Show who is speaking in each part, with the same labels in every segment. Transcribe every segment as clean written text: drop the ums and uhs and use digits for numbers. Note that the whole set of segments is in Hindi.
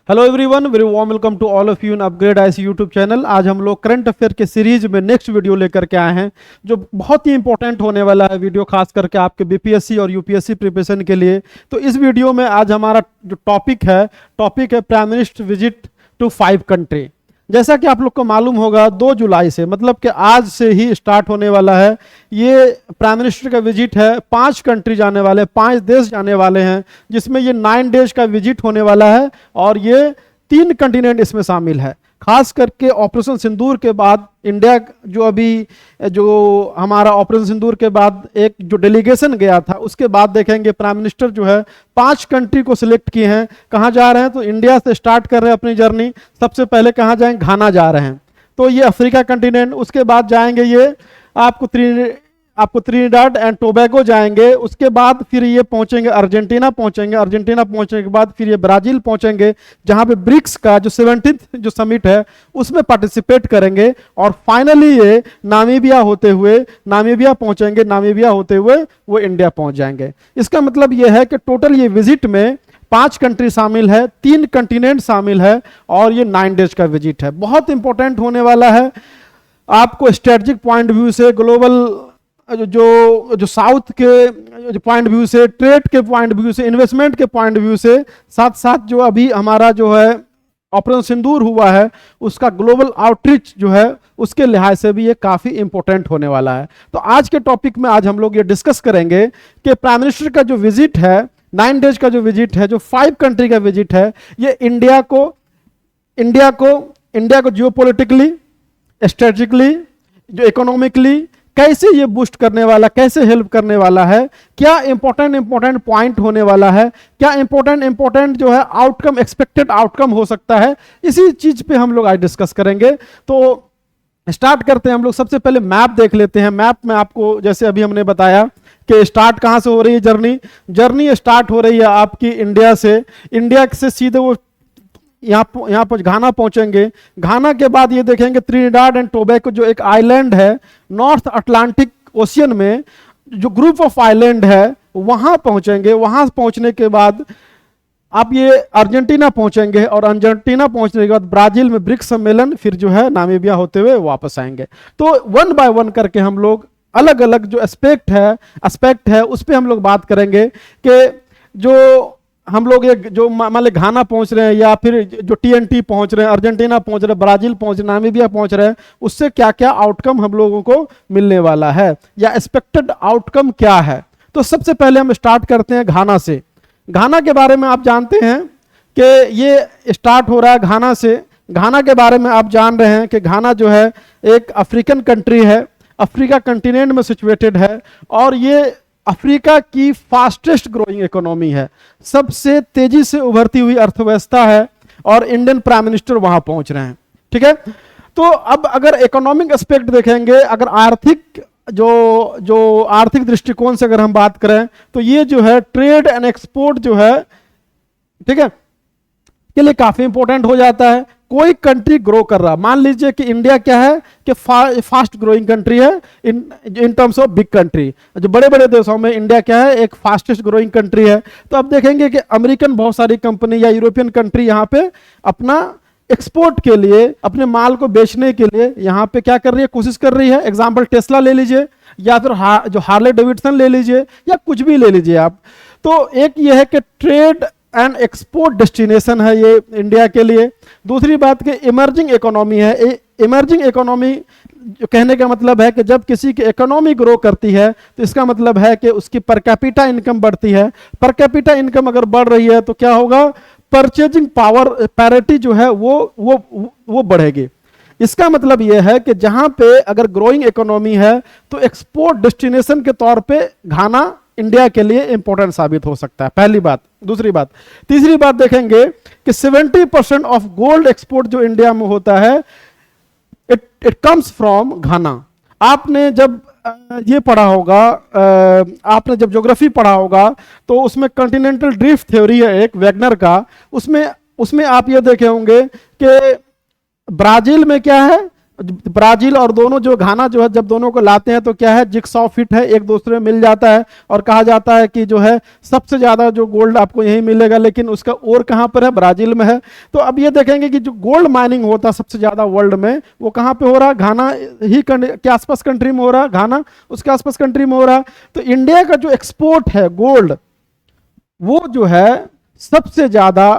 Speaker 1: Hello everyone, very warm welcome to all of you in upgrade IC YouTube channel. आज हम लोग करंट अफेयर के सीरीज में नेक्स्ट वीडियो लेकर के आए हैं जो बहुत ही इंपॉर्टेंट होने वाला है वीडियो, खास करके आपके बीपीएससी और यूपीएससी प्रिपरेशन के लिए। तो इस वीडियो में आज हमारा जो टॉपिक है prime minister visit to 5 country. जैसा कि आप लोग को मालूम होगा 2 जुलाई से, मतलब कि आज से ही स्टार्ट होने वाला है ये प्राइम मिनिस्टर का विजिट है। 5 कंट्री जाने वाले, 5 देश जाने वाले हैं, जिसमें ये 9 डेज का विजिट होने वाला है और ये 3 कंटिनेंट इसमें शामिल है। खास करके ऑपरेशन सिंदूर के बाद इंडिया जो हमारा ऑपरेशन सिंदूर के बाद एक जो डेलीगेशन गया था, उसके बाद देखेंगे प्राइम मिनिस्टर जो है 5 कंट्री को सिलेक्ट किए हैं। कहाँ जा रहे हैं? तो इंडिया से स्टार्ट कर रहे हैं अपनी जर्नी। सबसे पहले कहाँ जाएंगे? घाना जा रहे हैं, तो ये अफ्रीका कंटिनेंट। उसके बाद जाएंगे ये आपको त्रिनिडाद एंड टोबैगो जाएंगे। उसके बाद फिर ये पहुंचेंगे अर्जेंटीना पहुंचने के बाद फिर ये ब्राजील पहुंचेंगे, जहां पे ब्रिक्स का जो 17th जो समिट है उसमें पार्टिसिपेट करेंगे। और फाइनली ये नामीबिया पहुंचेंगे, नामीबिया होते हुए वो इंडिया पहुंच जाएंगे। इसका मतलब ये है कि टोटल ये विजिट में 5 कंट्री शामिल है, 3 कंटिनेंट शामिल है और ये 9 डेज का विजिट है। बहुत इंपॉर्टेंट होने वाला है आपको स्ट्रेटजिक पॉइंट व्यू से, ग्लोबल जो साउथ के पॉइंट व्यू से, ट्रेड के पॉइंट व्यू से, इन्वेस्टमेंट के पॉइंट व्यू से, साथ साथ जो अभी हमारा जो है ऑपरेशन सिंदूर हुआ है उसका ग्लोबल आउटरीच जो है उसके लिहाज से भी ये काफी इंपॉर्टेंट होने वाला है। तो आज के टॉपिक में आज हम लोग ये डिस्कस करेंगे कि प्राइम मिनिस्टर का जो विजिट है, 9 डेज का जो विजिट है, जो 5 कंट्री का विजिट है, ये इंडिया को जियोपॉलिटिकली, स्ट्रेटेजिकली, जो इकोनॉमिकली कैसे ये बूस्ट करने वाला, कैसे हेल्प करने वाला है, क्या इंपॉर्टेंट पॉइंट होने वाला है, क्या इंपॉर्टेंट जो है आउटकम, एक्सपेक्टेड आउटकम हो सकता है, इसी चीज पे हम लोग आज डिस्कस करेंगे। तो स्टार्ट करते हैं हम लोग। सबसे पहले मैप देख लेते हैं। मैप में आपको जैसे अभी हमने बताया कि स्टार्ट कहाँ से हो रही है जर्नी स्टार्ट हो रही है आपकी इंडिया से सीधे वो यहाँ पर घाना पहुंचेंगे। घाना के बाद ये देखेंगे त्रिनिडाद एंड टोबैगो, जो एक आइलैंड है नॉर्थ अटलांटिक ओशियन में, जो ग्रुप ऑफ आइलैंड है, वहां पहुंचेंगे। वहां पहुंचने के बाद आप ये अर्जेंटीना पहुंचेंगे और अर्जेंटीना पहुंचने के बाद ब्राजील में ब्रिक्स सम्मेलन, फिर जो है नामीबिया होते हुए वापस आएंगे। तो 1 बाय 1 करके हम लोग अलग अलग जो एस्पेक्ट है उस पर हम लोग बात करेंगे कि जो हम लोग ये जो मान ली घाना पहुंच रहे हैं, या फिर जो TNT पहुंच रहे हैं, अर्जेंटीना पहुंच रहे हैं, ब्राजील पहुंच रहे हैं, नामीबिया पहुंच रहे हैं, उससे क्या क्या आउटकम हम लोगों को मिलने वाला है या एक्सपेक्टेड आउटकम क्या है। तो सबसे पहले हम स्टार्ट करते हैं घाना से। घाना के बारे में आप जानते हैं कि ये स्टार्ट हो रहा है घाना से। घाना के बारे में आप जान रहे हैं कि घाना जो है एक अफ्रीकन कंट्री है, अफ्रीका कंटिनेंट में सिचुएटेड है और ये अफ्रीका की फास्टेस्ट ग्रोइंग इकोनॉमी है, सबसे तेजी से उभरती हुई अर्थव्यवस्था है और इंडियन प्राइम मिनिस्टर वहां पहुंच रहे हैं। ठीक है, तो अब अगर इकोनॉमिक एस्पेक्ट देखेंगे, अगर जो आर्थिक दृष्टिकोण से अगर हम बात करें, तो ये जो है ट्रेड एंड एक्सपोर्ट जो है, ठीक है, के लिए काफी इंपॉर्टेंट हो जाता है। कोई कंट्री ग्रो कर रहा, मान लीजिए कि इंडिया क्या है कि फास्ट ग्रोइंग कंट्री है in terms of big country. जो बड़े बड़े देशों में इंडिया क्या है, एक फास्टेस्ट ग्रोइंग कंट्री है। तो अब देखेंगे कि अमेरिकन बहुत सारी कंपनी या यूरोपियन कंट्री यहाँ पे अपना एक्सपोर्ट के लिए, अपने माल को बेचने के लिए यहाँ पे क्या कर रही है, कोशिश कर रही है। एग्जाम्पल टेस्ला ले लीजिए, या फिर जो हार्ले डेविडसन ले लीजिए, या कुछ भी ले लीजिए आप। तो एक ये है कि ट्रेड एंड एक्सपोर्ट डेस्टिनेशन है ये इंडिया के लिए। दूसरी बात कि इमर्जिंग इकोनॉमी है। इमर्जिंग इकोनॉमी कहने का मतलब है कि जब किसी की इकोनॉमी ग्रो करती है तो इसका मतलब है कि उसकी पर कैपिटा इनकम बढ़ती है। पर कैपिटा इनकम अगर बढ़ रही है तो क्या होगा, परचेजिंग पावर पैरिटी जो है वो बढ़ेगी। इसका मतलब यह है कि जहां पे अगर ग्रोइंग इकोनॉमी है तो एक्सपोर्ट डेस्टिनेशन के तौर पे घाना इंडिया के लिए इंपॉर्टेंट साबित हो सकता है, पहली बात। दूसरी बात, तीसरी बात देखेंगे कि 70% ऑफ गोल्ड एक्सपोर्ट जो इंडिया में होता है इट कम्स फ्रॉम घाना। आपने जब ये पढ़ा होगा, आपने जब ज्योग्राफी पढ़ा होगा तो उसमें कॉन्टिनेंटल ड्रिफ्ट थ्योरी है एक वैगनर का, उसमें आप ये देखे होंगे कि ब्राजील में क्या है ब्राजील और दोनों जो घाना जो है जब दोनों को लाते हैं तो क्या है, जिक्सॉ फिट है, एक दूसरे में मिल जाता है और कहा जाता है कि जो है सबसे ज्यादा जो गोल्ड आपको यही मिलेगा, लेकिन उसका और कहां पर है, ब्राजील में है। तो अब ये देखेंगे कि जो गोल्ड माइनिंग होता है सबसे ज्यादा वर्ल्ड में, वो कहां पे हो रहा है, घाना ही के आसपास कंट्री में हो रहा है, घाना उसके आसपास कंट्री में हो रहा है। तो इंडिया का जो एक्सपोर्ट है गोल्ड, वो जो है सबसे ज्यादा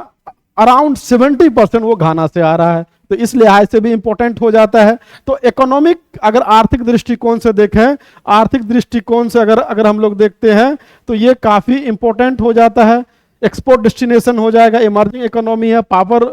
Speaker 1: अराउंड 70% वो घाना से आ रहा है। तो इस लिहाज से भी इंपॉर्टेंट हो जाता है। तो इकोनॉमिक अगर आर्थिक दृष्टिकोण से देखें, आर्थिक दृष्टिकोण से अगर हम लोग देखते हैं तो ये काफी इंपॉर्टेंट हो जाता है। एक्सपोर्ट डेस्टिनेशन हो जाएगा, इमर्जिंग इकोनॉमी है, पावर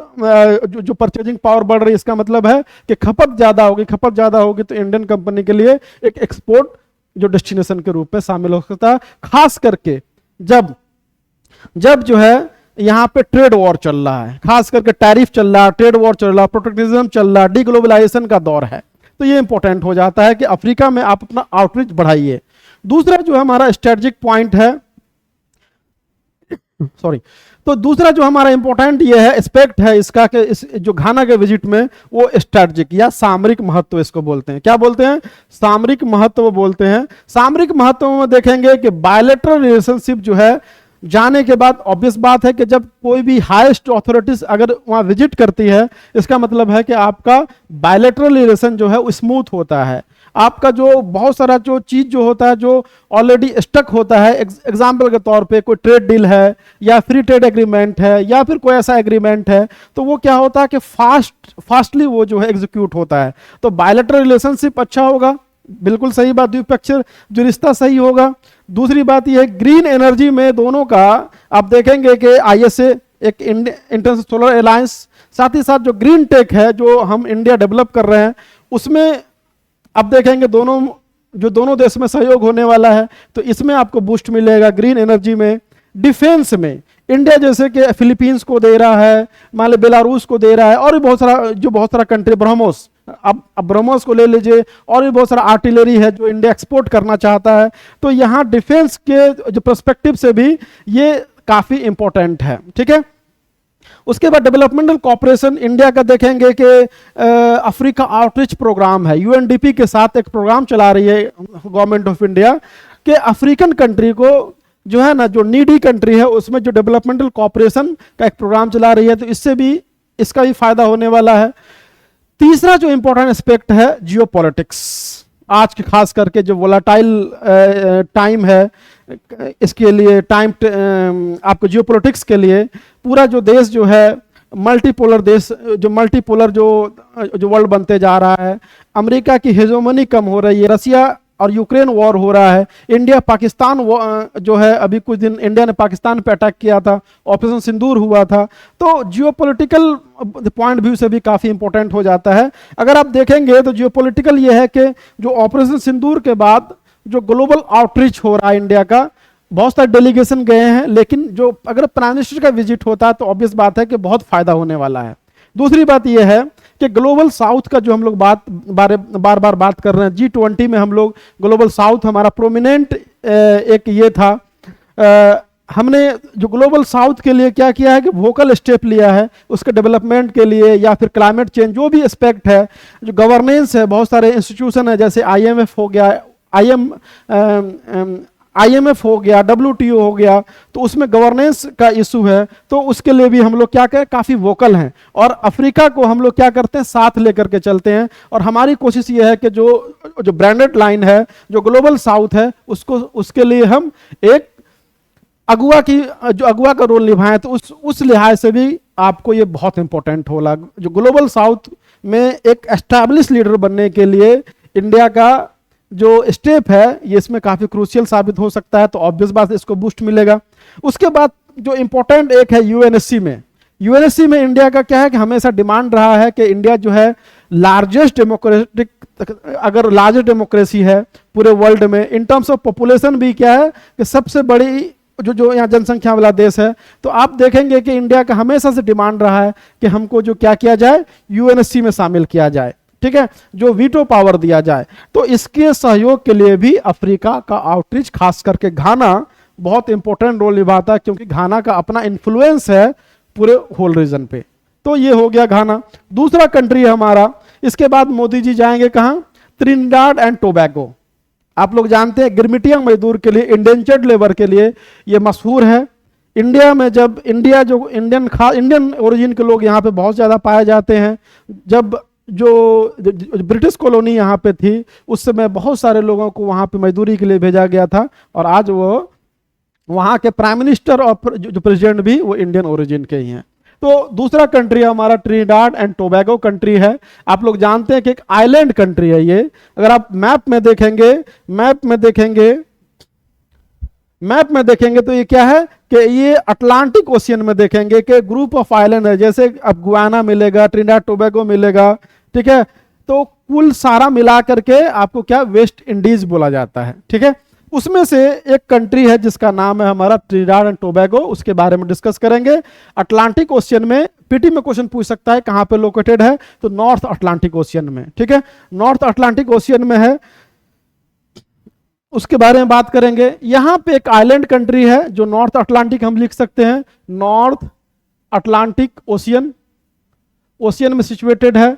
Speaker 1: जो परचेजिंग पावर बढ़ रही है, इसका मतलब है कि खपत ज्यादा होगी, खपत ज्यादा होगी तो इंडियन कंपनी के लिए एक एक्सपोर्ट जो डेस्टिनेशन के रूप में शामिल हो सकता है। खास करके जब जो है यहां पे ट्रेड वॉर चल रहा है, खास करके टैरिफ चल रहा है, ट्रेड वॉर चल रहा है, प्रोटेक्शनिज्म चल रहा है, डीग्लोबलाइजेशन का दौर है, तो ये इंपॉर्टेंट हो जाता है कि अफ्रीका में आप अपना आउटरीच बढ़ाइए। दूसरा जो हमारा स्ट्रेटेजिक पॉइंट है, सॉरी, तो दूसरा जो हमारा इंपॉर्टेंट ये है एस्पेक्ट है इसका कि इस जो घाना के विजिट में वो स्ट्रेटेजिक या सामरिक महत्व इसको बोलते हैं। क्या बोलते हैं, सामरिक महत्व बोलते हैं। सामरिक महत्व में देखेंगे कि बायलैटरल रिलेशनशिप जो है जाने के बाद ऑब्वियस बात है कि जब कोई भी हाईएस्ट अथॉरिटीज अगर वहां विजिट करती है, इसका मतलब है कि आपका बायलैटरल रिलेशन जो है वो स्मूथ होता है। आपका जो बहुत सारा जो चीज जो होता है जो ऑलरेडी स्टक होता है, एग्जाम्पल के तौर पे कोई ट्रेड डील है या फ्री ट्रेड एग्रीमेंट है या फिर कोई ऐसा एग्रीमेंट है, तो वो क्या होता है कि फास्टली वो जो है एग्जीक्यूट होता है। तो बायलैटरल रिलेशनशिप अच्छा होगा, बिल्कुल सही बात, द्विपक्षीय जो रिश्ता सही होगा। दूसरी बात यह है ग्रीन एनर्जी में दोनों का आप देखेंगे कि आईएसए एक इंटरनेशनल सोलर अलायंस, साथ ही साथ जो ग्रीन टेक है जो हम इंडिया डेवलप कर रहे हैं, उसमें अब देखेंगे दोनों देश में सहयोग होने वाला है, तो इसमें आपको बूस्ट मिलेगा ग्रीन एनर्जी में। डिफेंस में इंडिया जैसे कि फिलीपींस को दे रहा है, मान लो बेलारूस को दे रहा है, और भी बहुत सारा कंट्री, ब्रह्मोस, अब ब्रह्मोस को ले लीजिए, और भी बहुत सारा आर्टिलरी है जो इंडिया एक्सपोर्ट करना चाहता है। तो यहाँ डिफेंस के जो पर्सपेक्टिव से भी ये काफी इंपॉर्टेंट है, ठीक है। उसके बाद डेवलपमेंटल कॉपरेशन इंडिया का देखेंगे कि अफ्रीका आउटरीच प्रोग्राम है, यूएनडीपी के साथ एक प्रोग्राम चला रही है गवर्नमेंट ऑफ इंडिया कि अफ्रीकन कंट्री को जो है ना, जो नीडी कंट्री है उसमें जो डेवलपमेंटल कॉपरेशन का एक प्रोग्राम चला रही है, तो इससे भी इसका भी फायदा होने वाला है। तीसरा जो इंपॉर्टेंट एस्पेक्ट है जियोपॉलिटिक्स, आज के खास करके जो वोलाटाइल टाइम है, इसके लिए टाइम आपको जियोपॉलिटिक्स के लिए पूरा जो देश जो है मल्टीपोलर देश, जो मल्टीपोलर जो वर्ल्ड बनते जा रहा है, अमेरिका की हेजोमनी कम हो रही है, रसिया और यूक्रेन वॉर हो रहा है, इंडिया पाकिस्तान जो है अभी कुछ दिन इंडिया ने पाकिस्तान पे अटैक किया था, ऑपरेशन सिंदूर हुआ था, तो जियोपॉलिटिकल पॉइंट व्यू से भी काफी इंपॉर्टेंट हो जाता है। अगर आप देखेंगे तो जियोपॉलिटिकल ये है कि जो ऑपरेशन सिंदूर के बाद जो ग्लोबल आउटरीच हो रहा है इंडिया का, बहुत सारे डेलीगेशन गए हैं, लेकिन जो अगर प्राइम मिनिस्टर का विजिट होता है तो ऑब्वियस बात है कि बहुत फायदा होने वाला है। दूसरी बात यह है कि ग्लोबल साउथ का जो हम लोग बार बार बात कर रहे हैं, G20 में हम लोग ग्लोबल साउथ हमारा प्रोमिनेंट एक ये था, हमने जो ग्लोबल साउथ के लिए क्या किया है कि वोकल स्टेप लिया है उसके डेवलपमेंट के लिए, या फिर क्लाइमेट चेंज जो भी एस्पेक्ट है, जो गवर्नेंस है, बहुत सारे इंस्टीट्यूशन है जैसे IMF हो गया, IMF हो गया, WTO हो गया, तो उसमें गवर्नेंस का इशू है, तो उसके लिए भी हम लोग क्या करें, काफी वोकल हैं, और अफ्रीका को हम लोग क्या करते हैं, साथ लेकर के चलते हैं। और हमारी कोशिश ये है कि जो ब्रांडेड लाइन है, जो ग्लोबल साउथ है, उसके लिए हम एक अगुआ का रोल निभाएं। तो उस लिहाज से भी आपको ये बहुत इंपॉर्टेंट होगा। जो ग्लोबल साउथ में एक एस्टैब्लिश लीडर बनने के लिए इंडिया का जो स्टेप है ये इसमें काफी क्रूशियल साबित हो सकता है, तो ऑब्वियस बात इसको बूस्ट मिलेगा। उसके बाद जो इंपॉर्टेंट एक है यूएनएससी में इंडिया का क्या है कि हमेशा डिमांड रहा है कि इंडिया जो है लार्जेस्ट डेमोक्रेसी है पूरे वर्ल्ड में, इन टर्म्स ऑफ पॉपुलेशन भी क्या है कि सबसे बड़ी जो यहाँ जनसंख्या वाला देश है। तो आप देखेंगे कि इंडिया का हमेशा से डिमांड रहा है कि हमको जो क्या किया जाए, यूएनएससी में शामिल किया जाए, ठीक है, जो वीटो पावर दिया जाए। तो इसके सहयोग के लिए भी अफ्रीका का आउटरीच, खास करके घाना, बहुत इंपॉर्टेंट रोल निभाता है, क्योंकि घाना का अपना इन्फ्लुएंस है पूरे होल रीजन पे। तो ये हो गया घाना। दूसरा कंट्री है हमारा इसके बाद मोदी जी जाएंगे कहां? त्रिनिडाद एंड टोबैगो। आप लोग जानते हैं गिरमिटिया मजदूर के लिए, इंडेंचर्ड लेबर के लिए ये मशहूर है। इंडिया में जब इंडियन ओरिजिन के लोग यहाँ पे बहुत ज़्यादा पाए जाते हैं। जब जो ब्रिटिश कॉलोनी यहाँ पे थी उस समय बहुत सारे लोगों को वहाँ पे मजदूरी के लिए भेजा गया था, और आज वो वहाँ के प्राइम मिनिस्टर और जो प्रेसिडेंट भी वो इंडियन ओरिजिन के ही हैं। तो दूसरा कंट्री हमारा ट्रिनिडाद एंड टोबैगो कंट्री है। आप लोग जानते हैं कि एक आइलैंड कंट्री है ये। अगर आप मैप में देखेंगे तो ये क्या है कि ये अटलांटिक ओशियन में देखेंगे कि ग्रुप ऑफ आइलैंड है। जैसे अब गुयाना मिलेगा, ट्रिनिडाद टोबैगो मिलेगा, ठीक है। तो कुल सारा मिला करके आपको क्या वेस्ट इंडीज बोला जाता है, ठीक है। उसमें से एक कंट्री है जिसका नाम है हमारा ट्रिनिडाद एंड टोबैगो, उसके बारे में डिस्कस करेंगे। अटलांटिक ओशियन में पीटी में क्वेश्चन पूछ सकता है कहां पे लोकेटेड है, तो नॉर्थ अटलांटिक ओशियन में, ठीक है। नॉर्थ अटलांटिक ओशियन में है, उसके बारे में बात करेंगे। यहां पे एक आइलैंड कंट्री है जो नॉर्थ अटलांटिक हम लिख सकते हैं, नॉर्थ अटलांटिक ओशियन में सिचुएटेड है।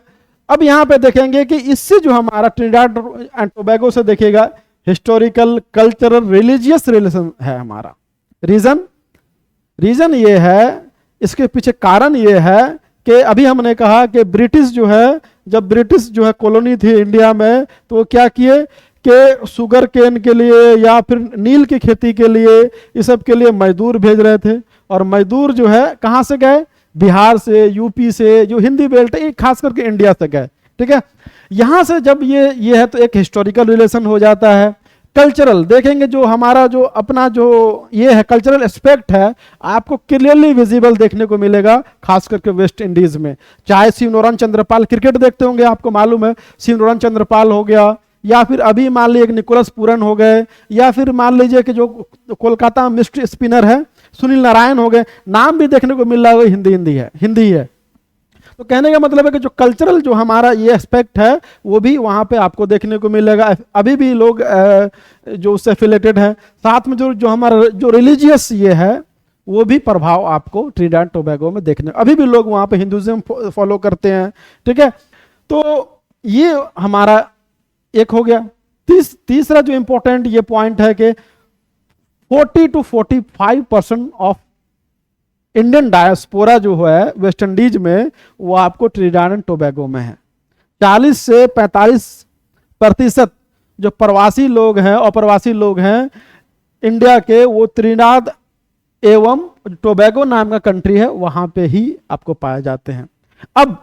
Speaker 1: अब यहां पे देखेंगे कि इससे जो हमारा ट्रिनिडाद एंड टोबैगो से देखिएगा हिस्टोरिकल, कल्चरल, रिलीजियस रिलेशन है हमारा। रीजन ये है, इसके पीछे कारण ये है कि अभी हमने कहा कि ब्रिटिश जो है, जब ब्रिटिश जो है कॉलोनी थी इंडिया में, तो वो क्या किए कि शुगर केन के लिए या फिर नील की खेती के लिए, इस सब के लिए मजदूर भेज रहे थे। और मजदूर जो है कहाँ से गए? बिहार से, यूपी से, जो हिंदी बेल्ट है, खास करके इंडिया से गए, ठीक है। यहां से जब ये है तो एक हिस्टोरिकल रिलेशन हो जाता है। कल्चरल देखेंगे, जो हमारा जो अपना जो ये है कल्चरल एस्पेक्ट है, आपको क्लियरली विजिबल देखने को मिलेगा, खास करके वेस्ट इंडीज में। चाहे शिवनारायण चंद्रपाल, क्रिकेट देखते होंगे, आपको मालूम है शिवनारायण चंद्रपाल हो गया, या फिर अभी मान लीजिए निकोलस पूरन हो गए, या फिर मान लीजिए कि जो कोलकाता में मिस्ट्री स्पिनर है सुनील नारायण हो गए। नाम भी देखने को मिल रहा है हिंदी है। तो कहने का मतलब है कि जो कल्चरल जो हमारा ये एस्पेक्ट है वो भी वहाँ पे आपको देखने को मिलेगा। अभी भी लोग जो उससे एफिलेटेड है, साथ में जो हमारा जो रिलीजियस ये है वो भी प्रभाव आपको ट्रिनिडाद टोबैगो में देखने, अभी भी लोग वहाँ पे हिंदुइज्म फॉलो करते हैं, ठीक है। तो ये हमारा एक हो गया। तीसरा जो इंपॉर्टेंट ये पॉइंट है कि 40 to 45% ऑफ इंडियन डायस्पोरा जो है वेस्ट इंडीज में, वो आपको ट्रिनिडाद एंड टोबैगो में है। 40 से 45% जो प्रवासी लोग हैं, अप्रवासी लोग हैं इंडिया के, वो ट्रिनिडाद एवं टोबैगो नाम का कंट्री है वहां पे ही आपको पाए जाते हैं। अब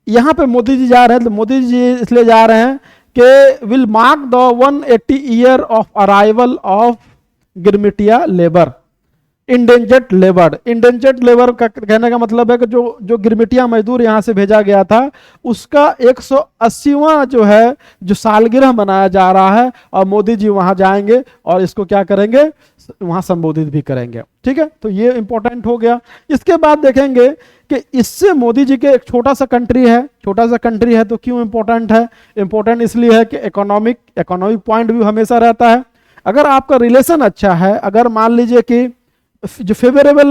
Speaker 1: यहां पे मोदी जी जा रहे हैं, तो मोदी जी इसलिए जा रहे हैं कि will mark the 180 year of arrival of Girmitiya labour, endangered labour का कहने का मतलब है कि जो गिरमिटिया मजदूर यहां से भेजा गया था उसका 180वां जो है जो सालगिरह मनाया जा रहा है, और मोदी जी वहां जाएंगे और इसको क्या करेंगे, वहां संबोधित भी करेंगे, ठीक है। तो ये इंपॉर्टेंट हो गया। इसके बाद देखेंगे कि इससे मोदी जी के एक छोटा सा कंट्री है, तो क्यों इंपॉर्टेंट है? इंपॉर्टेंट इसलिए है कि इकोनॉमिक पॉइंट व्यू हमेशा रहता है। अगर आपका रिलेशन अच्छा है, अगर मान लीजिए कि जो फेवरेबल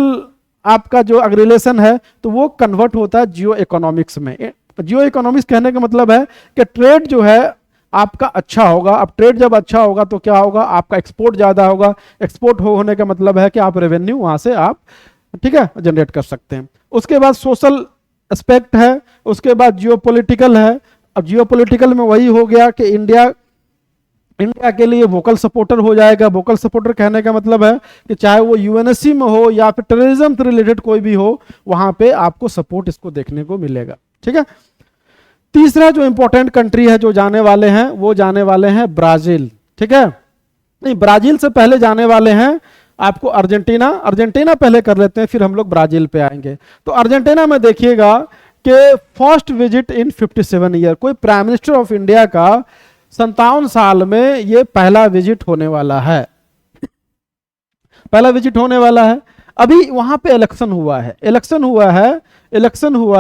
Speaker 1: आपका जो रिलेशन है, तो वो कन्वर्ट होता है जियो इकोनॉमिक्स में। जियो इकोनॉमिक्स कहने का मतलब है कि ट्रेड जो है आपका अच्छा होगा। अब ट्रेड जब अच्छा होगा तो क्या होगा, आपका एक्सपोर्ट ज्यादा होगा। एक्सपोर्ट होने का मतलब है कि आप रेवेन्यू वहां से आप, ठीक है, जनरेट कर सकते हैं। उसके बाद सोशल एस्पेक्ट है, उसके बाद जियोपॉलिटिकल है। अब जियोपॉलिटिकल में वही हो गया कि इंडिया के लिए वोकल सपोर्टर हो जाएगा। वोकल सपोर्टर कहने का मतलब है कि चाहे वो यूएनएससी में हो या फिर टेररिज्म से रिलेटेड कोई भी हो, वहां पे आपको सपोर्ट इसको देखने को मिलेगा, ठीक है। तीसरा जो इंपॉर्टेंट कंट्री है जो जाने वाले हैं, वो जाने वाले हैं ब्राजील, ठीक है। नहीं, ब्राजील से पहले जाने वाले हैं आपको अर्जेंटीना पहले कर लेते हैं, फिर हम लोग ब्राजील पे आएंगे। तो अर्जेंटीना में देखिएगा कि फर्स्ट विजिट इन 57 ईयर, कोई प्राइम मिनिस्टर ऑफ इंडिया का 57 साल में ये पहला विजिट होने वाला है। अभी वहां पे इलेक्शन हुआ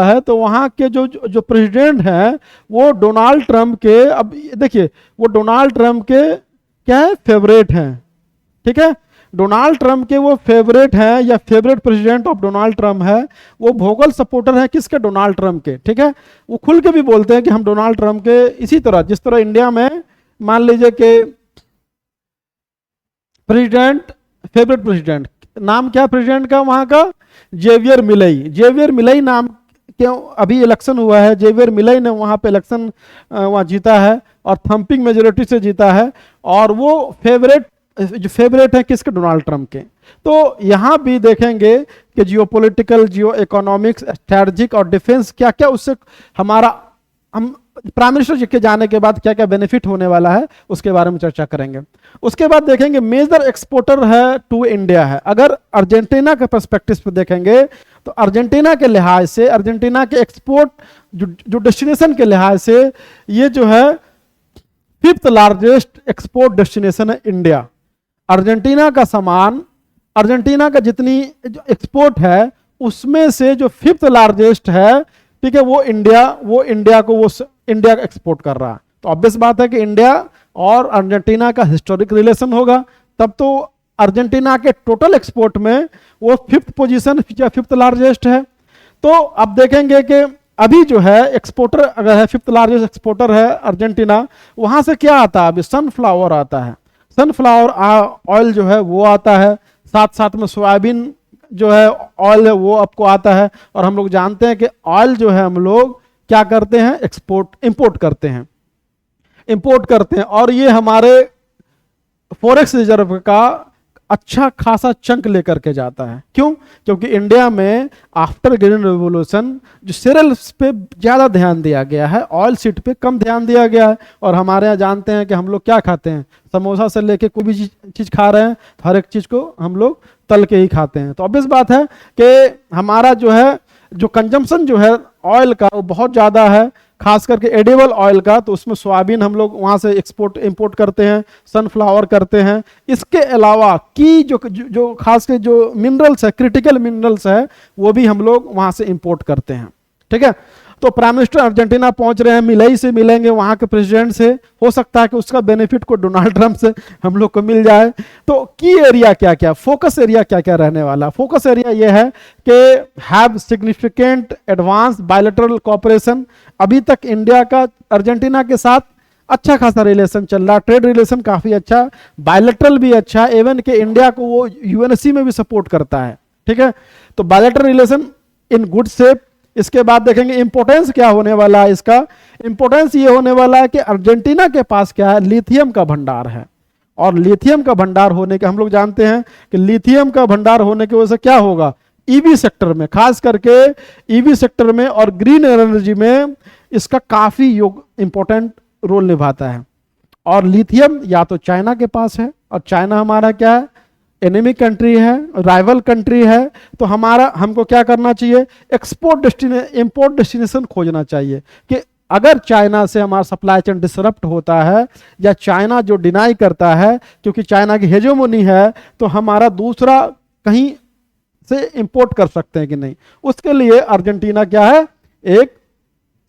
Speaker 1: है, तो वहां के जो प्रेसिडेंट हैं वो डोनाल्ड ट्रंप के, अब देखिए वो डोनाल्ड ट्रंप के क्या है, फेवरेट हैं, ठीक है। डोनाल्ड ट्रंप के वो फेवरेट हैं या favourite president of Donald Trump है, वो वोकल सपोर्टर है किसके, डोनाल्ड ट्रंप के, ठीक है। वो खुल के भी बोलते हैं कि हम डोनाल्ड ट्रंप के, इसी तरह जिस तरह इंडिया में मान लीजिए कि प्रेसिडेंट, फेवरेट प्रेसिडेंट नाम क्या प्रेसिडेंट का वहां का, जेवियर मिलई, जेवियर मिलई नाम, क्यों अभी इलेक्शन हुआ है, जेवियर मिलई ने वहां पे इलेक्शन वहां जीता है और थंपिंग मेजोरिटी से जीता है, और वो जो फेवरेट है किसके, डोनाल्ड ट्रंप के। तो यहां भी देखेंगे कि जियोपॉलिटिकल, जियो इकोनॉमिक्स, स्ट्रैटेजिक और डिफेंस क्या क्या उससे हमारा, हम प्राइम मिनिस्टर जी के जाने के बाद क्या क्या बेनिफिट होने वाला है उसके बारे में चर्चा करेंगे। उसके बाद देखेंगे मेजर एक्सपोर्टर है टू इंडिया है। अगर अर्जेंटीना के पर्सपेक्टिव पे देखेंगे तो अर्जेंटीना के लिहाज से, अर्जेंटीना के एक्सपोर्ट जो डेस्टिनेशन के लिहाज से ये जो है 5th लार्जेस्ट एक्सपोर्ट डेस्टिनेशन है इंडिया। अर्जेंटीना का सामान, अर्जेंटीना का जितनी एक्सपोर्ट है उसमें से जो 5th लार्जेस्ट है, ठीक है, वो इंडिया को इंडिया एक्सपोर्ट कर रहा है। तो ऑब्वियस बात है कि इंडिया और अर्जेंटीना का हिस्टोरिक रिलेशन होगा, तब तो अर्जेंटीना के टोटल एक्सपोर्ट में वो 5th पोजीशन या 5th लार्जेस्ट है। तो अब देखेंगे कि अभी जो है एक्सपोर्टर अगर है, 5th लार्जेस्ट एक्सपोर्टर है अर्जेंटीना, वहां से क्या आता है, अभी सनफ्लावर आता है, सनफ्लावर ऑयल जो है वो आता है, साथ साथ में सोयाबीन जो है ऑयल है वो आपको आता है। और हम लोग जानते हैं कि ऑयल जो है हम लोग क्या करते हैं, इंपोर्ट करते हैं, और ये हमारे फॉरेक्स रिजर्व का अच्छा खासा चंक लेकर के जाता है। क्यों? क्योंकि इंडिया में आफ्टर ग्रीन रेवोल्यूशन जो सीरियल्स पे ज्यादा ध्यान दिया गया है, ऑयल सीड पे कम ध्यान दिया गया है। और हमारे यहाँ जानते हैं कि हम लोग क्या खाते हैं, समोसा से लेके कोई भी चीज खा रहे हैं, हर एक चीज को हम लोग तल के ही खाते हैं। तो ऑब्वियस बात है कि हमारा जो है जो कंजम्पशन जो है ऑयल का वो बहुत ज़्यादा है, खास करके एडिबल ऑयल का। तो उसमें सोयाबीन हम लोग वहाँ से इंपोर्ट करते हैं, सनफ्लावर करते हैं। इसके अलावा की जो खास के जो मिनरल्स है, क्रिटिकल मिनरल्स है, वो भी हम लोग वहाँ से इंपोर्ट करते हैं, ठीक है। तो प्राइम मिनिस्टर अर्जेंटीना पहुंच रहे हैं, मिलई से मिलेंगे, वहां के प्रेसिडेंट से, हो सकता है कि उसका बेनिफिट को डोनाल्ड ट्रंप से हम लोग को मिल जाए। तो की एरिया क्या क्या, फोकस एरिया क्या क्या रहने वाला, फोकस एरिया ये है कि have significant advance bilateral cooperation. अभी तक इंडिया का अर्जेंटीना के साथ अच्छा खासा रिलेशन चल रहा, ट्रेड रिलेशन काफी अच्छा, बायलैटरल भी अच्छा, इवन के इंडिया को वो यूएनएससी में भी सपोर्ट करता है, ठीक है। तो bilateral relation in good shape. इसके बाद देखेंगे इंपोर्टेंस क्या होने वाला है, इसका इंपोर्टेंस ये होने वाला है कि अर्जेंटीना के पास क्या है, लिथियम का भंडार है। और लिथियम का भंडार होने के हम लोग जानते हैं कि लिथियम का भंडार होने की वजह से क्या होगा, ईवी सेक्टर में, खास करके ईवी सेक्टर में और ग्रीन एनर्जी में इसका काफी इंपॉर्टेंट रोल निभाता है। और लिथियम या तो चाइना के पास है, और चाइना हमारा क्या है, एनिमी कंट्री है, राइवल कंट्री है। तो हमको क्या करना चाहिए, इंपोर्ट डेस्टिनेशन खोजना चाहिए कि अगर चाइना से हमारा सप्लाई चेन डिसरप्ट होता है या चाइना जो डिनाई करता है, क्योंकि चाइना की हेजेमोनी है, तो हमारा दूसरा कहीं से इंपोर्ट कर सकते हैं कि नहीं। उसके लिए अर्जेंटीना क्या है, एक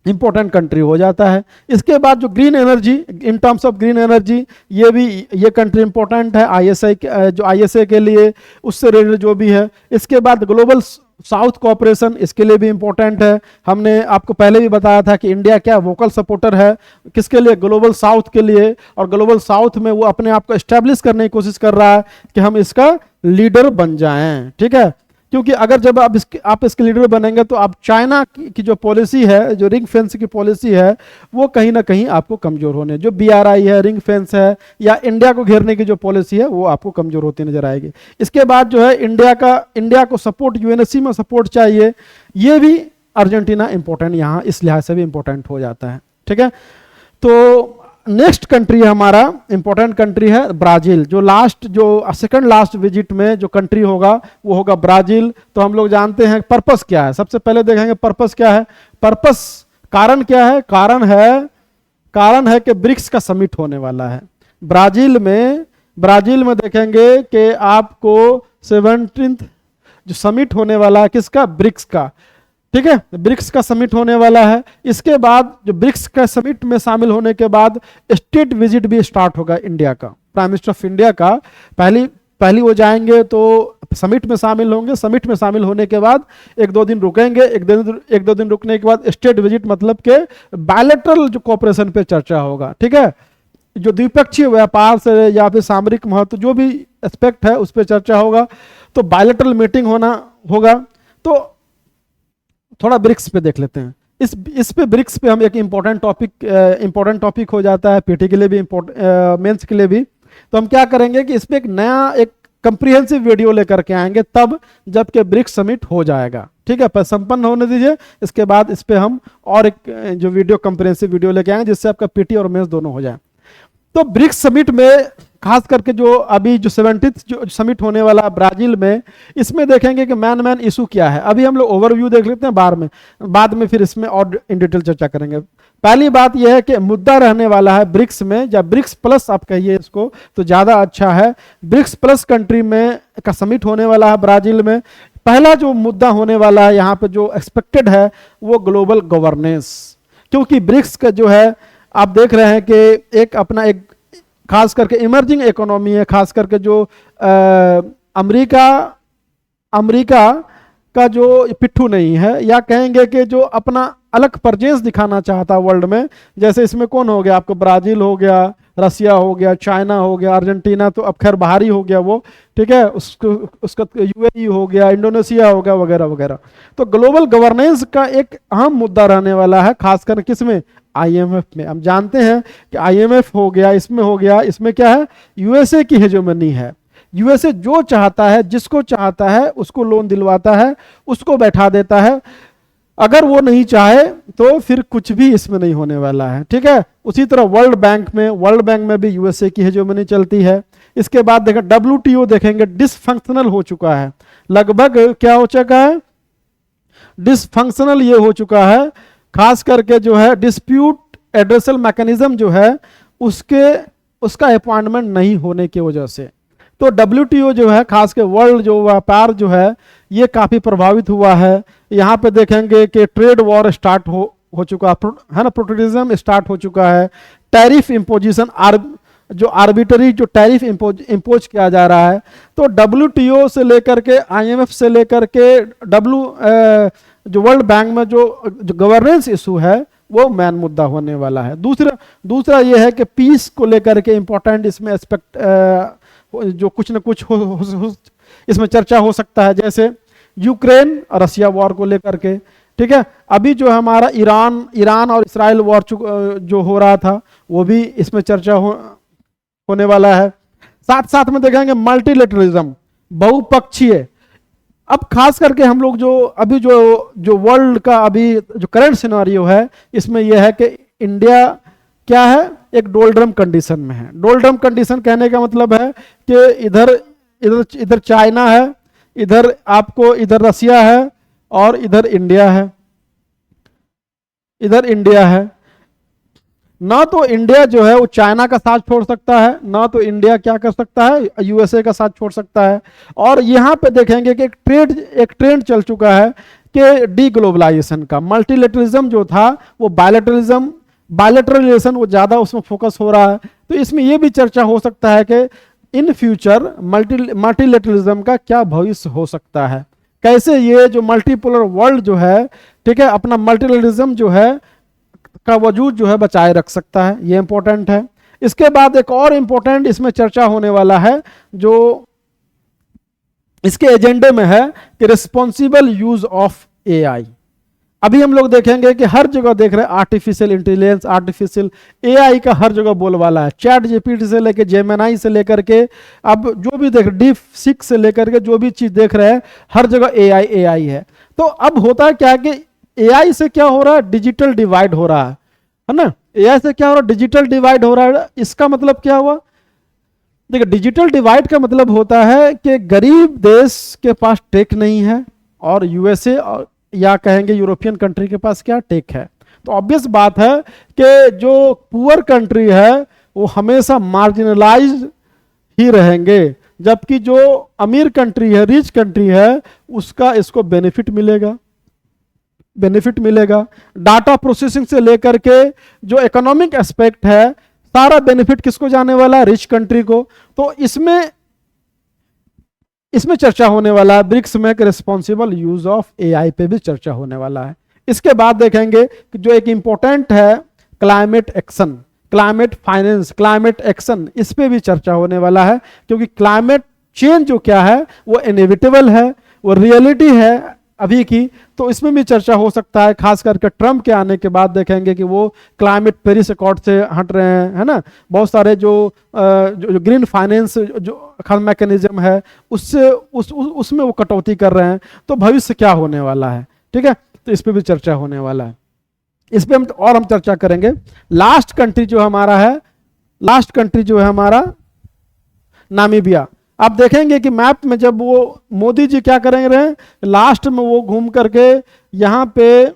Speaker 1: इंपॉर्टेंट कंट्री हो जाता है। इसके बाद जो green energy, in terms of green energy, ये कंट्री इंपॉर्टेंट है आईएसए के लिए, उससे रिलेटेड जो भी है। इसके बाद ग्लोबल साउथ कोऑपरेशन, इसके लिए भी इंपॉर्टेंट है। हमने आपको पहले भी बताया था कि इंडिया क्या वोकल सपोर्टर है, किसके लिए, ग्लोबल साउथ के लिए। और ग्लोबल साउथ में वो अपने आप को एस्टेब्लिश करने की कोशिश कर रहा है कि हम इसका लीडर बन जाएं, ठीक है। क्योंकि अगर जब आप इसके लीडर बनेंगे तो आप चाइना की जो पॉलिसी है, जो रिंग फेंस की पॉलिसी है, वो कहीं ना कहीं आपको कमजोर होने, जो बीआरआई है, रिंग फेंस है, या इंडिया को घेरने की जो पॉलिसी है, वो आपको कमजोर होती नजर आएगी। इसके बाद जो है इंडिया को सपोर्ट, यूएनएससी में सपोर्ट चाहिए, ये भी अर्जेंटीना इंपॉर्टेंट यहाँ इस लिहाज से भी इंपॉर्टेंट हो जाता है, ठीक है। तो नेक्स्ट कंट्री हमारा इंपॉर्टेंट कंट्री है ब्राजील। जो सेकंड लास्ट विजिट में जो कंट्री होगा वो होगा ब्राजील। तो हम लोग जानते हैं पर्पस क्या है, सबसे पहले देखेंगे पर्पस क्या है। पर्पस, कारण क्या है, कारण है कि ब्रिक्स का समिट होने वाला है ब्राजील में देखेंगे कि आपको 17th जो समिट होने वाला है किसका, ब्रिक्स का, ठीक है, ब्रिक्स का समिट होने वाला है। इसके बाद जो ब्रिक्स का समिट में शामिल होने के बाद स्टेट विजिट भी स्टार्ट होगा इंडिया का। प्राइम मिनिस्टर ऑफ इंडिया का पहली पहली वो जाएंगे तो समिट में शामिल होंगे, समिट में शामिल होने के बाद एक दो दिन रुकेंगे, एक दो दिन रुकने के बाद स्टेट विजिट, मतलब के बायलैटरल जो कोऑपरेशन पे चर्चा होगा, ठीक है, जो द्विपक्षीय व्यापार से या फिर सामरिक महत्व जो भी एस्पेक्ट है उस पर चर्चा होगा। तो बायलैटरल मीटिंग होगा। तो थोड़ा ब्रिक्स पे देख लेते हैं। इस पे ब्रिक्स पे हम एक इम्पोर्टेंट टॉपिक हो जाता है पीटी के लिए भी, मेंस के लिए भी। तो हम क्या करेंगे कि इस पे एक कंप्रिहेंसिव वीडियो लेकर के आएंगे तब जबकि ब्रिक्स समिट हो जाएगा, ठीक है, पर संपन्न होने दीजिए, इसके बाद इस पे हम और एक जो वीडियो कंप्रिहेंसिव वीडियो लेके आएंगे जिससे आपका पीटी और मेंस दोनों हो जाए। तो ब्रिक्स समिट में खास करके जो अभी जो 70th जो समिट होने वाला ब्राजील में, इसमें देखेंगे कि मैन इशू क्या है। अभी हम लोग ओवरव्यू देख लेते हैं, बाद में फिर इसमें और इन डिटेल चर्चा करेंगे। पहली बात यह है कि मुद्दा रहने वाला है ब्रिक्स में, या ब्रिक्स प्लस आप कहिए इसको तो ज्यादा अच्छा है। ब्रिक्स प्लस कंट्री में का समिट होने वाला है ब्राजील में। पहला जो मुद्दा होने वाला है यहाँ पे जो एक्सपेक्टेड है वो ग्लोबल गवर्नेंस, क्योंकि ब्रिक्स का जो है आप देख रहे हैं कि एक अपना एक खास करके इमर्जिंग इकोनॉमी है, खास करके जो अमेरिका का जो पिट्ठू नहीं है, या कहेंगे कि जो अपना अलग परजेंस दिखाना चाहता वर्ल्ड में। जैसे इसमें कौन हो गया आपको, ब्राजील हो गया, रसिया हो गया, चाइना हो गया, अर्जेंटीना तो अब खैर बाहर ही हो गया वो, ठीक है, उसका यूएई हो गया, इंडोनेशिया हो गया, वगैरह वगैरह। तो ग्लोबल गवर्नेंस का एक अहम मुद्दा रहने वाला है, खासकर किसमें, आईएमएफ में। हम जानते हैं कि आईएमएफ हो गया, इसमें क्या है, यूएसए की हेजेमनी है। यूएसए जो चाहता है, जिसको चाहता है उसको लोन दिलवाता है, उसको बैठा देता है। अगर वो नहीं चाहे तो फिर कुछ भी इसमें नहीं होने वाला है, ठीक है। उसी तरह वर्ल्ड बैंक में भी यूएसए की हेजेमनी चलती है। इसके बाद देखें डब्ल्यूटीओ, देखेंगे डिसफंक्शनल हो चुका है, लगभग क्या हो चुका है, डिसफंक्शनल ये हो चुका है। खास करके जो है डिस्प्यूट एड्रेसल मैकेनिज्म जो है उसका अपॉइंटमेंट नहीं होने की वजह से। तो डब्ल्यूटीओ जो है, खास के वर्ल्ड जो व्यापार जो है ये काफी प्रभावित हुआ है। यहाँ पे देखेंगे कि ट्रेड वॉर स्टार्ट हो चुका है ना, प्रोटेक्शनिज्म स्टार्ट हो चुका है। टैरिफ इम्पोजिशन, जो आर्बिटरी जो टैरिफ इम्पोज किया जा रहा है। तो डब्ल्यूटीओ से लेकर के आईएमएफ से लेकर के जो वर्ल्ड बैंक में जो गवर्नेंस इशू है वो मेन मुद्दा होने वाला है। दूसरा ये है कि पीस को लेकर के इंपॉर्टेंट इसमें एस्पेक्ट जो कुछ न कुछ इसमें चर्चा हो सकता है, जैसे यूक्रेन और रसिया वॉर को लेकर के, ठीक है। अभी जो हमारा ईरान और इसराइल वॉर जो हो रहा था वो भी इसमें चर्चा होने वाला है। साथ में देखेंगे मल्टीलेटरलिज्म, बहुपक्षीय। अब खास करके हम लोग जो वर्ल्ड का अभी जो करंट सिनेरियो है, इसमें यह है कि इंडिया क्या है, एक डोल्ड्रम कंडीशन में है। डोल्ड्रम कंडीशन कहने का मतलब है कि इधर चाइना है, इधर रसिया है और इधर इंडिया है। ना तो इंडिया जो है वो चाइना का साथ छोड़ सकता है, ना तो इंडिया क्या कर सकता है, यूएसए का साथ छोड़ सकता है। और यहाँ पे देखेंगे कि एक ट्रेंड चल चुका है कि डी ग्लोबलाइजेशन का। मल्टीलेटरलिज्म जो था वो बायलैटरलिजेशन वो ज्यादा उसमें फोकस हो रहा है। तो इसमें ये भी चर्चा हो सकता है कि इन फ्यूचर मल्टीलेटरलिज्म का क्या भविष्य हो सकता है, कैसे ये जो मल्टीपोलर वर्ल्ड जो है, ठीक है, अपना मल्टीलेटरलिज्म जो है का वजूद जो है बचाए रख सकता है, ये इंपॉर्टेंट है। इसके बाद एक और इंपॉर्टेंट इसमें चर्चा होने वाला है जो इसके एजेंडे में है कि रिस्पॉन्सिबल यूज ऑफ एआई। अभी हम लोग देखेंगे कि हर जगह देख रहे हैं आर्टिफिशियल इंटेलिजेंस, आर्टिफिशियल एआई का हर जगह बोलबाला है। चैट जीपीटी से लेकर जेमिनी से लेकर के अब जो भी देख डीप 6 से लेकर के जो भी चीज देख रहे हैं, हर जगह एआई है। तो अब होता है क्या कि एआई से क्या हो रहा है, डिजिटल डिवाइड हो रहा है ना। एआई से क्या हो रहा है, डिजिटल डिवाइड हो रहा है। इसका मतलब क्या हुआ, देखिए डिजिटल डिवाइड का मतलब होता है कि गरीब देश के पास टेक नहीं है और यूएसए या कहेंगे यूरोपियन कंट्री के पास क्या टेक है। तो ऑब्वियस बात है कि जो पुअर कंट्री है वो हमेशा मार्जिनलाइज्ड ही रहेंगे, जबकि जो अमीर कंट्री है, रिच कंट्री है, उसका इसको बेनिफिट मिलेगा। डाटा प्रोसेसिंग से लेकर के जो इकोनॉमिक एस्पेक्ट है, सारा बेनिफिट किसको जाने वाला है, रिच कंट्री को। तो इसमें इसमें चर्चा होने वाला है। ब्रिक्स में रिस्पॉन्सिबल यूज ऑफ एआई पे भी चर्चा होने वाला है। इसके बाद देखेंगे कि जो एक इंपॉर्टेंट है climate action, climate finance, climate action, इस पे भी चर्चा होने वाला है, क्योंकि क्लाइमेट चेंज जो क्या है वो इनएविटेबल है, वो रियलिटी है अभी की। तो इसमें भी चर्चा हो सकता है, खास करके ट्रम्प के आने के बाद देखेंगे कि वो क्लाइमेट पेरिस अकॉर्ड से हट रहे हैं, है ना। बहुत सारे जो ग्रीन फाइनेंस जो मैकेनिज्म है उससे उसमें वो कटौती कर रहे हैं। तो भविष्य क्या होने वाला है, ठीक है, तो इस पर भी चर्चा होने वाला है। इस पे हम चर्चा करेंगे। लास्ट कंट्री जो हमारा है, लास्ट कंट्री जो है हमारा नामीबिया। आप देखेंगे कि मैप में जब वो मोदी जी क्या करेंगे, लास्ट में वो घूम करके यहां पे,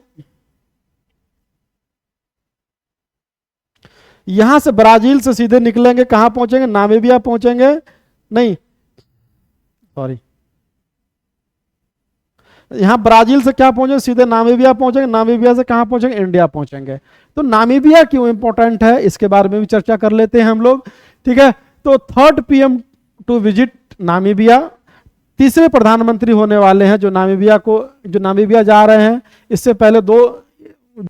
Speaker 1: यहां से ब्राजील से सीधे निकलेंगे, कहां पहुंचेंगे, नामीबिया पहुंचेंगे, नहीं सॉरी, यहां ब्राजील से क्या पहुंचेंगे, सीधे नामीबिया पहुंचेंगे, नामीबिया से कहां पहुंचेंगे, इंडिया पहुंचेंगे। तो नामीबिया क्यों इंपॉर्टेंट है इसके बारे में भी चर्चा कर लेते हैं हम लोग, ठीक है। तो 3rd PM to visit Namibia, तीसरे प्रधानमंत्री होने वाले हैं जो नामीबिया जा रहे हैं। इससे पहले दो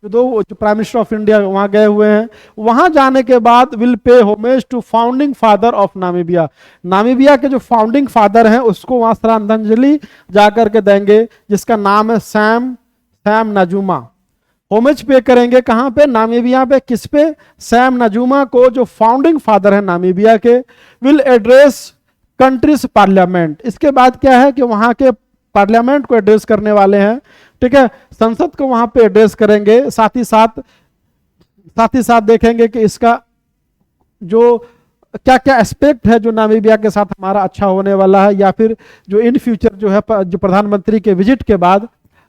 Speaker 1: जो प्राइम मिनिस्टर ऑफ इंडिया वहां गए हुए हैं। वहां जाने के बाद will pay homage to founding father of Namibia, Namibia के जो फाउंडिंग फादर हैं उसको वहां श्रद्धांजलि जाकर के देंगे, जिसका नाम है सैम नजूमा। होमेज पे करेंगे कहां पे, नामीबिया पे। किस पे, सैम नजूमा को, जो फाउंडिंग फादर है नामीबिया के। विल एड्रेस कंट्रीज पार्लियामेंट, इसके बाद क्या है कि वहां के पार्लियामेंट को एड्रेस करने वाले हैं, ठीक है, संसद को वहां पे एड्रेस करेंगे। साथ ही साथ देखेंगे कि इसका जो क्या क्या एस्पेक्ट है जो नामीबिया के साथ हमारा अच्छा होने वाला है, या फिर जो इन फ्यूचर जो है जो प्रधानमंत्री के विजिट के बाद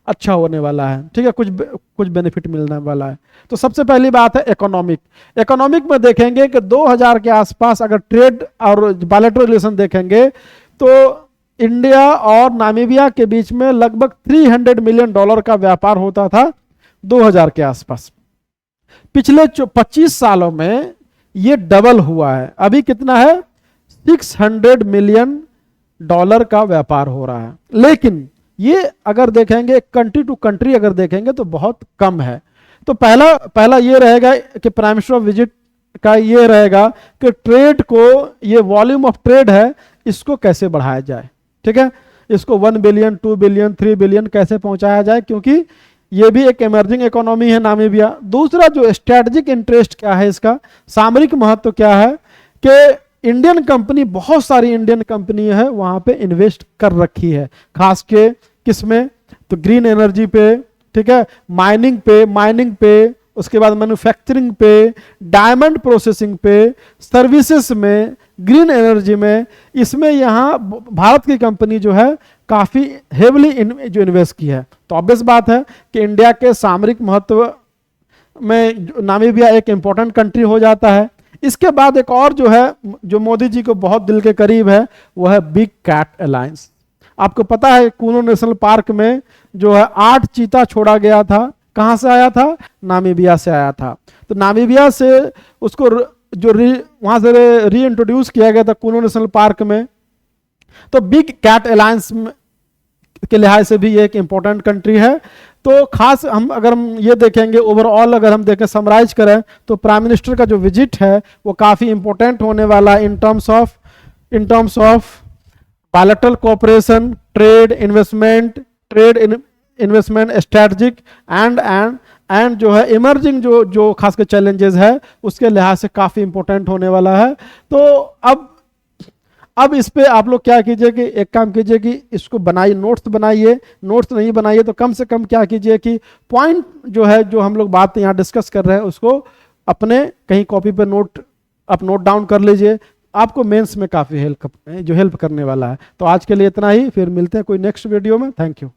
Speaker 1: अच्छा होने वाला है, ठीक है, कुछ बेनिफिट मिलने वाला है। तो सबसे पहली बात है इकोनॉमिक में देखेंगे कि 2000 के आसपास अगर ट्रेड और बायलैटरल रिलेशन देखेंगे तो इंडिया और नामीबिया के बीच में लगभग $300 मिलियन का व्यापार होता था 2000 के आसपास। पिछले 25 सालों में ये डबल हुआ है, अभी कितना है, $600 मिलियन का व्यापार हो रहा है। लेकिन ये अगर देखेंगे कंट्री टू कंट्री अगर देखेंगे तो बहुत कम है। तो पहला ये रहेगा कि प्राइम मिनिस्टर ऑफ विजिट का ये रहेगा कि ट्रेड को, ये वॉल्यूम ऑफ ट्रेड है, इसको कैसे बढ़ाया जाए, ठीक है, इसको 1 बिलियन 2 बिलियन 3 बिलियन कैसे पहुंचाया जाए, क्योंकि ये भी एक इमर्जिंग इकोनॉमी है नामीबिया। दूसरा जो स्ट्रेटेजिक इंटरेस्ट क्या है, इसका सामरिक महत्व क्या है कि इंडियन कंपनी, बहुत सारी इंडियन कंपनी है वहां पे इन्वेस्ट कर रखी है, खास के किसमें, तो ग्रीन एनर्जी पे, ठीक है, माइनिंग पे, उसके बाद मैन्युफैक्चरिंग पे, डायमंड प्रोसेसिंग पे, सर्विसेज में, ग्रीन एनर्जी में। इसमें यहाँ भारत की कंपनी जो है काफी हेवली जो इन्वेस्ट की है। तो ऑब्वियस बात है कि इंडिया के सामरिक महत्व में नामीबिया एक इंपॉर्टेंट कंट्री हो जाता है। इसके बाद एक और जो है जो मोदी जी को बहुत दिल के करीब है, वो है बिग कैट अलायंस। आपको पता है कूनो नेशनल पार्क में जो है 8 चीता छोड़ा गया था, कहां से आया था, नामीबिया से आया था। तो नामीबिया से उसको वहां से री इंट्रोड्यूस किया गया था कूनो नेशनल पार्क में। तो बिग कैट अलायंस के लिहाज से भी ये एक इंपॉर्टेंट कंट्री है। तो खास अगर हम ये देखेंगे ओवरऑल, अगर हम देखें समराइज करें, तो प्राइम मिनिस्टर का जो विजिट है वो काफी इंपॉर्टेंट होने वाला है in terms of bilateral cooperation, trade investment, strategic and जो है इमर्जिंग जो खास के चैलेंजेस है उसके लिहाज से काफी इंपॉर्टेंट होने वाला है। तो अब इस पे आप लोग क्या कीजिए कि एक काम कीजिए कि इसको बनाइए, नोट्स नहीं बनाइए तो कम से कम क्या कीजिए कि पॉइंट जो है जो हम लोग बात यहाँ डिस्कस कर रहे हैं उसको अपने कहीं कॉपी पे नोट डाउन कर लीजिए, आपको मेंस में काफी हेल्प करने वाला है। तो आज के लिए इतना ही, फिर मिलते हैं कोई नेक्स्ट वीडियो में। Thank you.